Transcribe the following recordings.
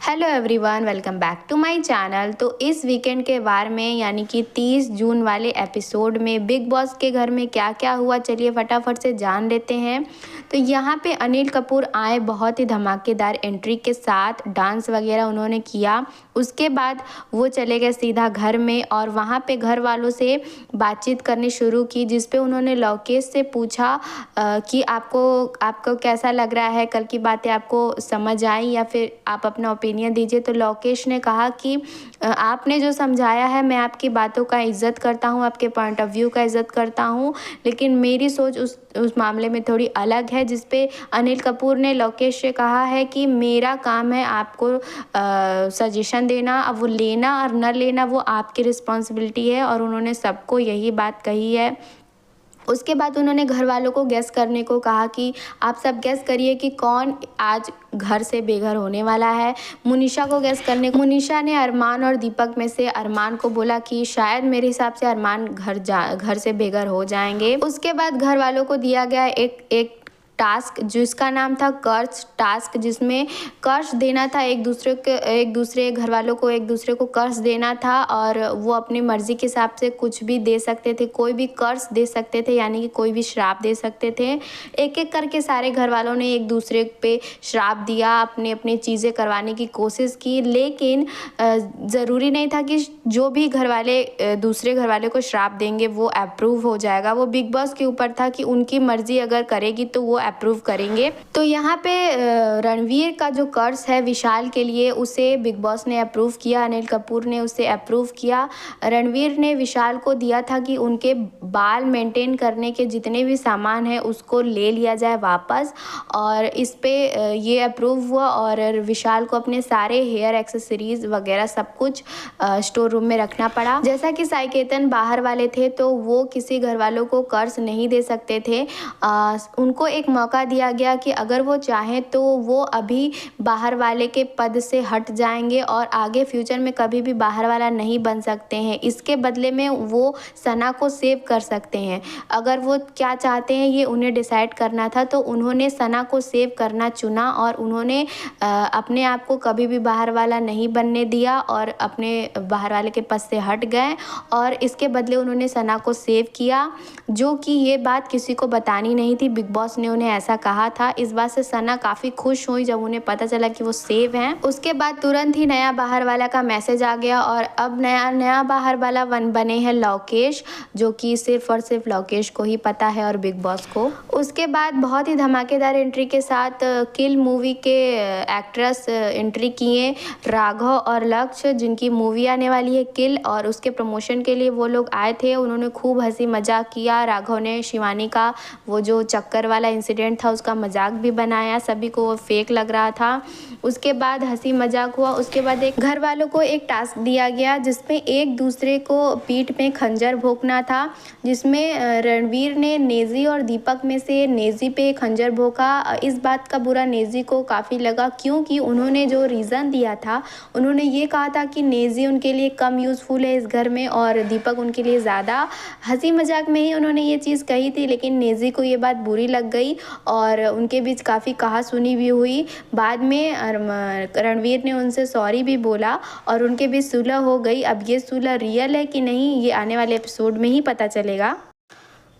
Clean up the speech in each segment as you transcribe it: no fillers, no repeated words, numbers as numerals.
Hello everyone, welcome back to my channel. तो इस weekend के वार में यानी कि 30 जून वाले एपिसोड में बिग बॉस के घर में क्या क्या हुआ, चलिए फटाफट से जान लेते हैं। तो यहाँ पे अनिल कपूर आए बहुत ही धमाकेदार एंट्री के साथ, डांस वगैरह उन्होंने किया। उसके बाद वो चले गए सीधा घर में और वहाँ पे घर वालों से बातचीत करनी शुरू की, जिस पे उन्होंने लोकेश से पूछा कि आपको कैसा लग रहा है, कल की बातें आपको समझ आई या फिर आप अपना ओपिनियन दीजिए। तो लोकेश ने कहा कि आपने जो समझाया है मैं आपकी बातों का इज़्ज़त करता हूँ, आपके पॉइंट ऑफ व्यू का इज़्ज़त करता हूँ, लेकिन मेरी सोच उस मामले में थोड़ी अलग है। जिस पे अनिल कपूर ने लोकेश से कहा है कि मेरा काम है आपको सजेशन देना, अब वो लेना और न लेना वो आपकी रिस्पॉन्सिबिलिटी है, और उन्होंने सबको यही बात कही है। उसके बाद उन्होंने घर वालों को गेस करने को कहा कि आप सब गेस करिए कि कौन आज घर से बेघर होने वाला है। मुनीषा को गेस करने को, मुनीषा ने अरमान और दीपक में से अरमान को बोला कि शायद मेरे हिसाब से अरमान घर से बेघर हो जाएंगे। उसके बाद घर वालों को दिया गया एक टास्क जिसका नाम था कर्ज टास्क, जिसमें कर्ज देना था एक दूसरे घर वालों को एक दूसरे को कर्ज देना था, और वो अपनी मर्जी के हिसाब से कुछ भी दे सकते थे, कोई भी कर्ज दे सकते थे, यानी कि कोई भी श्राप दे सकते थे। एक एक करके सारे घर वालों ने एक दूसरे पे श्राप दिया, अपनी अपनी चीज़ें करवाने की कोशिश की, लेकिन ज़रूरी नहीं था कि जो भी घर वाले दूसरे घर वाले को श्राप देंगे वो अप्रूव हो जाएगा। वो बिग बॉस के ऊपर था कि उनकी मर्जी अगर करेगी तो वो अप्रूव करेंगे। तो यहाँ पे रणवीर का जो कर्ज है विशाल के लिए, उसे बिग बॉस ने अप्रूव किया, अनिल कपूर ने उसे अप्रूव किया। रणवीर ने विशाल को दिया था कि उनके बाल मेंटेन करने के जितने भी सामान है उसको ले लिया जाए वापस, और इस पे ये अप्रूव हुआ, और विशाल को अपने सारे हेयर एक्सेसरीज वगैरह सब कुछ स्टोर रूम में रखना पड़ा। जैसा कि साइकेतन बाहर वाले थे तो वो किसी घर वालों को कर्ज नहीं दे सकते थे। उनको एक मौका दिया गया कि अगर वो चाहें तो वो अभी बाहर वाले के पद से हट जाएंगे और आगे फ्यूचर में कभी भी बाहर वाला नहीं बन सकते हैं। इसके बदले में वो सना को सेव कर सकते हैं। अगर वो क्या चाहते हैं ये उन्हें डिसाइड करना था, तो उन्होंने सना को सेव करना चुना, और उन्होंने अपने आप को कभी भी बाहर वाला नहीं बनने दिया और अपने बाहर वाले के पद से हट गए, और इसके बदले उन्होंने सना को सेव किया, जो कि ये बात किसी को बतानी नहीं थी। बिग बॉस ने उन्हें ऐसा कहा था। इस बात से सना काफ़ी खुश हुई जब उन्हें पता चला कि वो सेव हैं। उसके बाद तुरंत ही नया बाहर वाला का मैसेज आ गया, और अब नया बाहर वाला बने हैं लोकेश, जो कि सिर्फ और सिर्फ लोकेश को ही पता है और बिग बॉस को। उसके बाद बहुत ही धमाकेदार एंट्री के साथ किल मूवी के एक्ट्रेस एंट्री किए, राघव और लक्ष्य, जिनकी मूवी आने वाली है किल, और उसके प्रमोशन के लिए वो लोग आए थे। उन्होंने खूब हंसी मजाक किया। राघव ने शिवानी का वो जो चक्कर वाला इंसिडेंट था उसका मजाक भी बनाया, सभी को वो फेक लग रहा था। उसके बाद हंसी मजाक हुआ। उसके बाद एक घर वालों को एक टास्क दिया गया जिसमें एक दूसरे को पीठ में खंजर भोंकना था, जिसमें रणवीर ने नेजी और दीपक में से नेजी पे खंजर भोंका। इस बात का बुरा नेजी को काफ़ी लगा, क्योंकि उन्होंने जो रीज़न दिया था, उन्होंने ये कहा था कि नेजी उनके लिए कम यूज़फुल है इस घर में और दीपक उनके लिए ज़्यादा। हंसी मजाक में ही उन्होंने ये चीज़ कही थी, लेकिन नेजी को ये बात बुरी लग गई और उनके बीच काफ़ी कहा सुनी भी हुई। बाद में रणवीर ने उनसे सॉरी भी बोला और उनके बीच सुलह हो गई। अब ये सुलह रियल है कि नहीं ये आने वाले एपिसोड में ही पता चलेगा।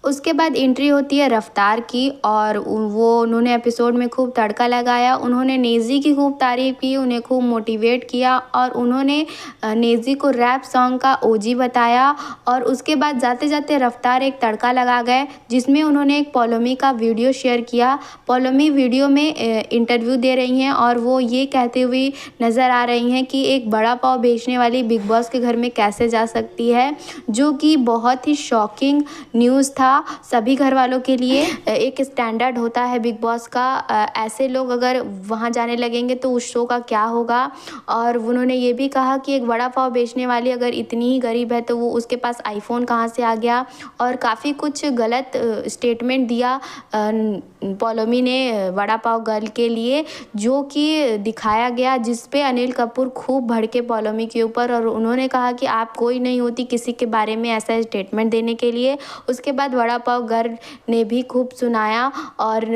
उसके बाद एंट्री होती है रफ्तार की, और उन्होंने एपिसोड में खूब तड़का लगाया। उन्होंने नेजी की खूब तारीफ़ की, उन्हें खूब मोटिवेट किया, और उन्होंने नेजी को रैप सॉन्ग का ओजी बताया। और उसके बाद जाते जाते रफ्तार एक तड़का लगा गए, जिसमें उन्होंने एक पौलोमी का वीडियो शेयर किया। पौलोमी वीडियो में इंटरव्यू दे रही हैं और वो ये कहते हुए नज़र आ रही हैं कि एक बड़ा पाव बेचने वाली बिग बॉस के घर में कैसे जा सकती है, जो कि बहुत ही शॉकिंग न्यूज़ था सभी घर वालों के लिए। एक स्टैंडर्ड होता है बिग बॉस का, ऐसे लोग अगर वहाँ जाने लगेंगे तो उस शो का क्या होगा। और उन्होंने ये भी कहा कि एक बड़ा पाव बेचने वाली अगर इतनी ही गरीब है तो वो उसके पास आईफोन कहाँ से आ गया, और काफ़ी कुछ गलत स्टेटमेंट दिया पौलोमी ने बड़ा पाव गर्ल के लिए, जो कि दिखाया गया, जिस पे अनिल कपूर खूब भड़के पौलोमी के ऊपर, और उन्होंने कहा कि आप कोई नहीं होती किसी के बारे में ऐसा स्टेटमेंट देने के लिए। उसके बाद वड़ा पाव घर ने भी खूब सुनाया। और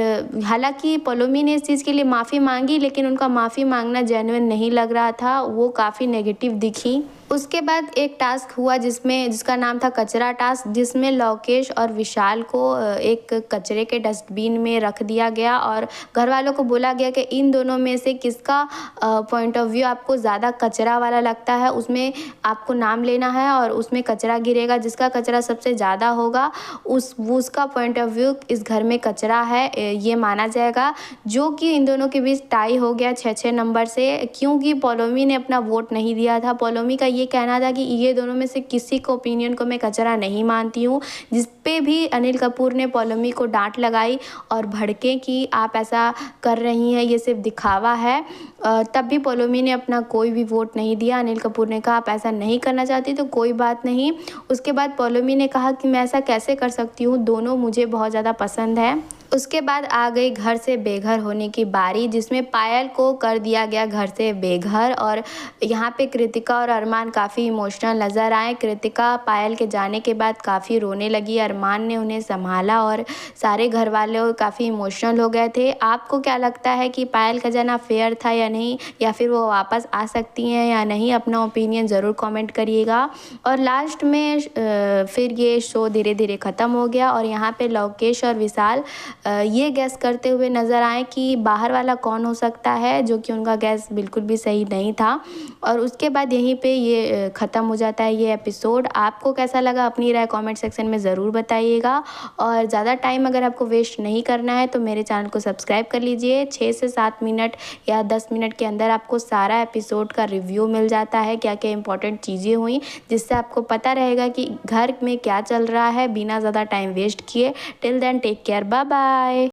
हालाँकि पौलोमी ने इस चीज़ के लिए माफ़ी माँगी, लेकिन उनका माफ़ी माँगना जेन्युइन नहीं लग रहा था, वो काफ़ी नेगेटिव दिखीं। उसके बाद एक टास्क हुआ जिसका नाम था कचरा टास्क, जिसमें लोकेश और विशाल को एक कचरे के डस्टबिन में रख दिया गया और घरवालों को बोला गया कि इन दोनों में से किसका पॉइंट ऑफ व्यू आपको ज़्यादा कचरा वाला लगता है, उसमें आपको नाम लेना है और उसमें कचरा गिरेगा। जिसका कचरा सबसे ज़्यादा होगा उसका पॉइंट ऑफ व्यू इस घर में कचरा है, ये माना जाएगा। जो कि इन दोनों के बीच टाई हो गया 6-6 नंबर से, क्योंकि पौलोमी ने अपना वोट नहीं दिया था। पौलोमी का ये कहना था कि ये दोनों में से किसी को ओपिनियन को मैं कचरा नहीं मानती हूँ, जिस पे भी अनिल कपूर ने पौलोमी को डांट लगाई और भड़के कि आप ऐसा कर रही हैं, ये सिर्फ दिखावा है। तब भी पौलोमी ने अपना कोई भी वोट नहीं दिया। अनिल कपूर ने कहा आप ऐसा नहीं करना चाहती तो कोई बात नहीं। उसके बाद पौलोमी ने कहा कि मैं ऐसा कैसे कर सकती हूँ, दोनों मुझे बहुत ज़्यादा पसंद है। उसके बाद आ गई घर से बेघर होने की बारी, जिसमें पायल को कर दिया गया घर से बेघर। और यहाँ पे कृतिका और अरमान काफ़ी इमोशनल नज़र आए। कृतिका पायल के जाने के बाद काफ़ी रोने लगी, अरमान ने उन्हें संभाला और सारे घर वाले काफ़ी इमोशनल हो गए थे। आपको क्या लगता है कि पायल का जाना फेयर था या नहीं, या फिर वो वापस आ सकती हैं या नहीं? अपना ओपिनियन ज़रूर कमेंट करिएगा। और लास्ट में फिर ये शो धीरे धीरे ख़त्म हो गया और यहाँ पे लोकेश और विशाल ये गैस करते हुए नज़र आए कि बाहर वाला कौन हो सकता है, जो कि उनका गैस बिल्कुल भी सही नहीं था। और उसके बाद यहीं पे ये ख़त्म हो जाता है ये एपिसोड। आपको कैसा लगा अपनी राय कमेंट सेक्शन में ज़रूर बताइएगा। और ज़्यादा टाइम अगर आपको वेस्ट नहीं करना है तो मेरे चैनल को सब्सक्राइब कर लीजिए। 6 से 7 मिनट या 10 मिनट के अंदर आपको सारा एपिसोड का रिव्यू मिल जाता है, क्या क्या इंपॉर्टेंट चीज़ें हुई, जिससे आपको पता रहेगा कि घर में क्या चल रहा है बिना ज़्यादा टाइम वेस्ट किए। Till then take care, bye bye.